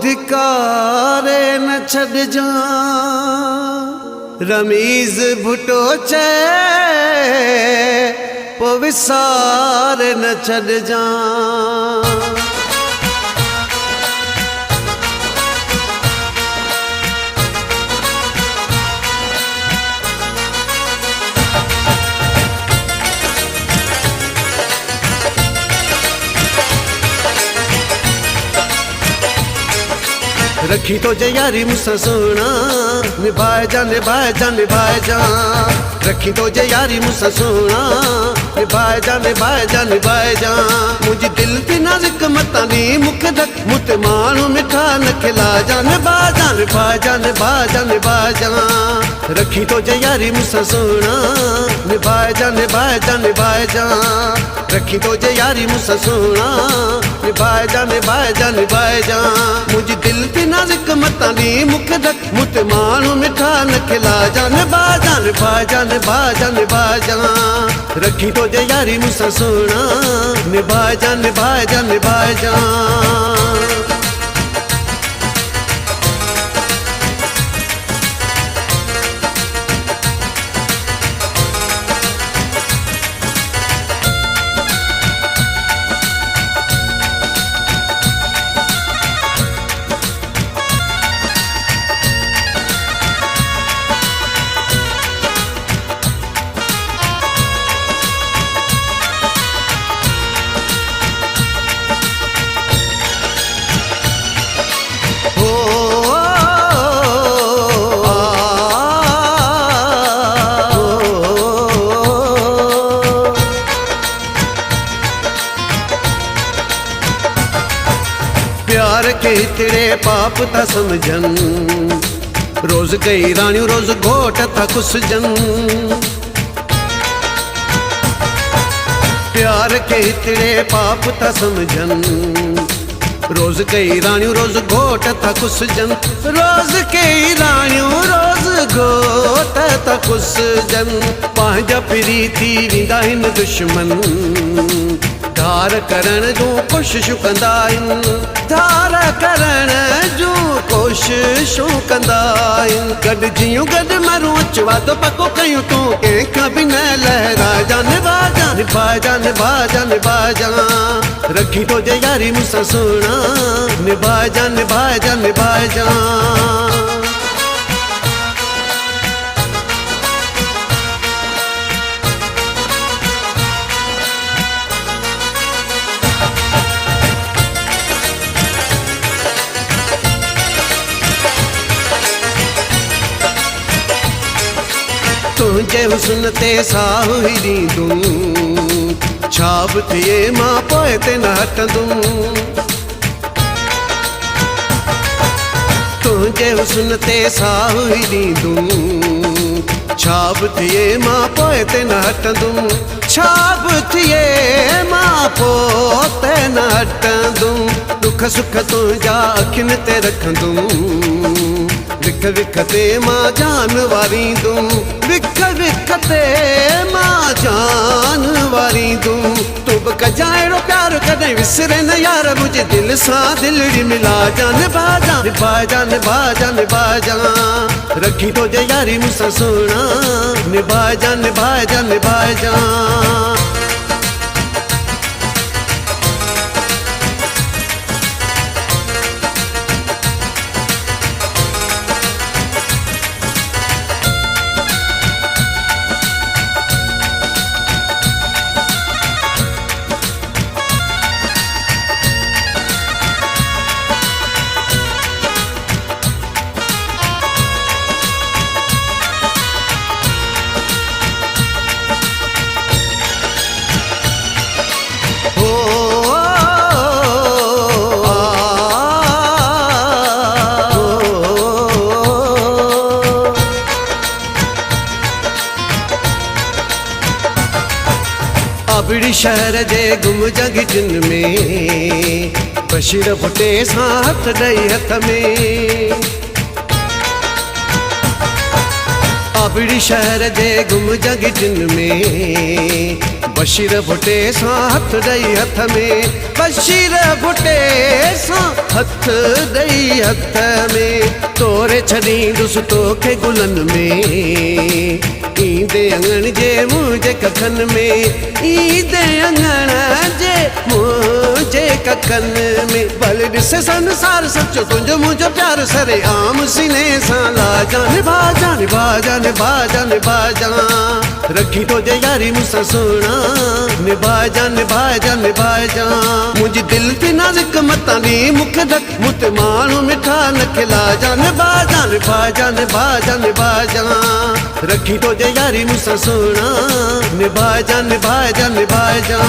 धिकारे न छड़ जा रमीज भुटो चे पो विसारे न छड़ जा। रखी तो जे यारी मुझसे सोना निभाए जा निभाए जा निभाए जा। रखी तो जे यारी मुझसे सोना निभाए जा निभाए जा निभाए जा। मुझे दिल की नाजुक मतानी मुख दक मुत मानू मिठा न खिला जा निभा जा निभा जा निभा जा निभा जा। रखी तो जे यारी मुझसे सोना निभाए जा निभाए जा निभाए जा। रखी तो जे यारी मुझसे सोना निभाए जा निभाए जा निभाए जा। मुझे दिल की नाजुक मतानी मुख दक मुत मानू मिठा न खिला जा निभा जा निभा जा निभा जा निभा जा। रखी तो जे यारी मुझसे सोना निभाए जा निभाए जा निभाए जा। प्यार के इतने पाप था समझन रोज कई रानियों रोज घोट था कुसजन। प्यार के इतने पाप था समझन रोज कई रानियों रोज घोट था कुसजन। रोज कई रानियों रोज घोट था कुसजन। पांजा प्रीति विंदा हिन दुश्मन धार करण जो कोशिशूं कंदा आहिनि। धार करण जो कोशिशूं कंदा आहिनि। गॾु जियूं गॾु मरूं अच वादो पको कयूं तूं कंहिंखां बि न लहराए जा निभाए जा निभाए जा निभाए जा निभाए जा। रखी तो जे यारी मुझसे सोना निभाए जा निभाए जा निभाए जा। तुझे हुस्न ते साहु ही ॾींदूं छा बि थिए मां पोइ ते न हटंदूं। तुझे हुस्न ते साहु ही ॾींदूं छा बि थिए मां पोइ ते न हटंदूं। छा बि थिए मां पोइ ते न हटंदूं। दुख सुख तुंहिंजा अखियुनि ते रखंदूं। विख विख ते मां जान वारींदूं। विख विख ते मां जान वारींदूं। तूं बि कजां अहिड़ो प्यार कॾहिं विसरे न यार। मुंहिंजे दिलि सां दिलड़ी मिला जा निभाए जा निभाए जा निभाए जा निभाए जा। रखी तो जे यारी मुझसे सोना निभाए जा निभाए जा निभाए जा। अबड़ी शहर जे गुम जगिजन में बशीर फुटे सां हथ ॾेई हथ में। अबड़ी शहर जे गुम जगिजन में बशीर भुटे सां हथ ॾेई हथ में, बशीर भुटे सां हथ ॾेई हथ में, तोरे छॾींदुसि तोखे गुलनि में, ईंदे अङण जे मुंहिंजे कखनि में, ईंदे अङण जे मुंहिंजे कखनि में। भले ॾिसे संसार सचो तुंहिंजो मुंहिंजो प्यार सरे आम सीने सां लाजां, निभाजां निभाजां निभाजां निभाजां, रखी तो जे यारी मूंसां सुहिणा, निभाजां निभाजां निभाजां। मुंहिंजी दिलि थी नाज़ुक मतानी मूंखे ढक मूं माण्हू मिठा न खिलाजां, निभाजां निभाजां निभाजां निभाजां, रखी तो जे यारी मूंसां सुहिणा, निभाजां निभाजां निभाजां।